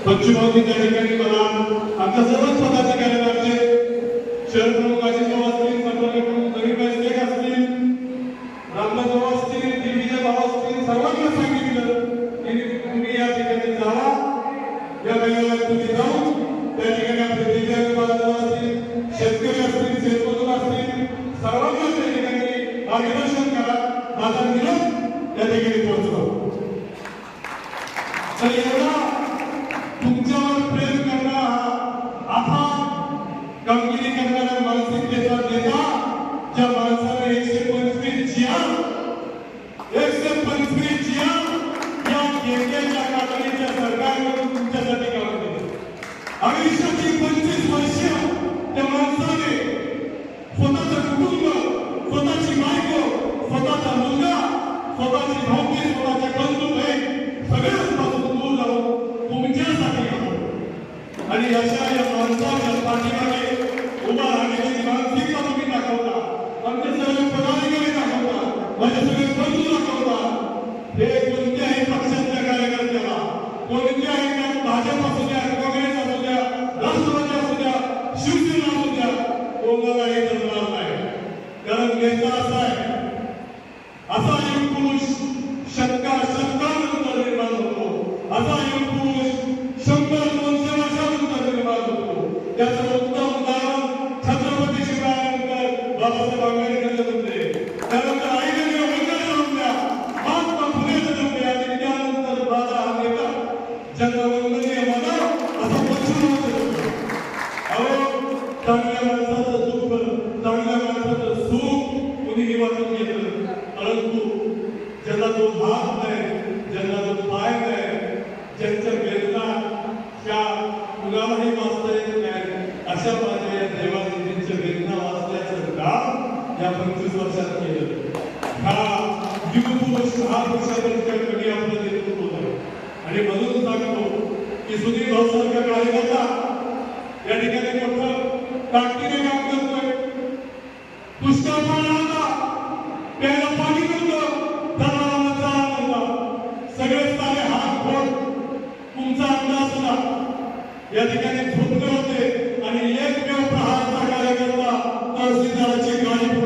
पंचमावती त्या ठिकाणी मला आमच्या सर्वच पदाधिकाऱ्यांचे शहर प्रमुखाचे भाव असतील, संपर्क प्रमुख गरीबाई शेख असतील, रामदास भाऊ असतील, दिग्विजय भाऊ असतील, सर्वांना सांगितलं की तुम्ही या ठिकाणी जावा, या मैदानात तुम्ही जाऊन त्या ठिकाणी आपले दिव्यांग बांधव असतील, शेतकरी असतील, शेतमजूर असतील, सर्वांना त्या ठिकाणी मार्गदर्शन करा. माझा निरोप त्या ठिकाणी पोहोचवा. तर एवढा तुमच्यावर प्रेम करणारा आता कामगिरी करणाऱ्या मानसिकतेचा नेता, ज्या माणसाने 125 जिया या केंद्राच्या कातडीच्या सरकारकडून तुमच्यासाठी काम केले. आयुष्याची 25 वर्ष त्या माणसाने स्वतःचं कुटुंब, स्वतःची बायको, स्वतःचा मुलगा, स्वतःची भावकी, स्वतःच्या बंधू बहीण सगळ्याच पासून दूर राहून तुमच्यासाठी आणि अशा या माणसाच्या पाठीमागे उभा राहण्याची मानसिकता तुम्ही दाखवता. आमचे सगळे पदाधिकारी दाखवता, माझे सगळे बंधू दाखवता. हे कोणत्याही पक्षाच्या कार्यकर्त्याला, कोणत्याही भाजप असू द्या, काँग्रेस असू द्या, राष्ट्रवादी असू द्या, शिवसेना असू द्या, कोणालाही जमणार नाही. कारण नेता असा आहे, असा एक पुरुष शतकानंतर निर्माण होतो, असा एक पुरुष 100-200 वर्षानंतर निर्माण होतो. त्याचं उत्तम उदाहरण छत्रपती शिवरायांनंतर बाबासाहेब आंबेडकर होते, त्यानंतर आईने वंदना जमल्या, महात्मा फुले जमले आणि त्यानंतर राजा हा नेता जगवंदनीय मानव असा पंचनामा होतो. अहो, चांगल्या माणसाचं दुःख, चांगल्या माणसाचं सुख कुणीही वाटून घेतलं, परंतु ज्यांना तो हात नाही, ज्यांना तो पाय नाही, ज्यांच्या वेदना त्या मुलालाही वाचता येत नाही, अशा माझ्या देवाने त्यांच्या वेदना वाचल्याचं काम या 25 वर्षात केलं. हा युगपुरुष 6 वर्षापर्यंत कधी आपलं नेतृत्व होतं. आणि म्हणून सांगतो की सुधीर भाऊ सारखा कार्यकर्ता या ठिकाणी मोठं ताकदीने काम करतोय. दुष्काळ पाणी होता, प्यायला पाणी नव्हतं, सगळे सारे हात फोड तुमचा अंदाज होता. या ठिकाणी झोपले होते आणि एकमेव प्रहारचा कार्यकर्ता तहसीलदाराची गाडी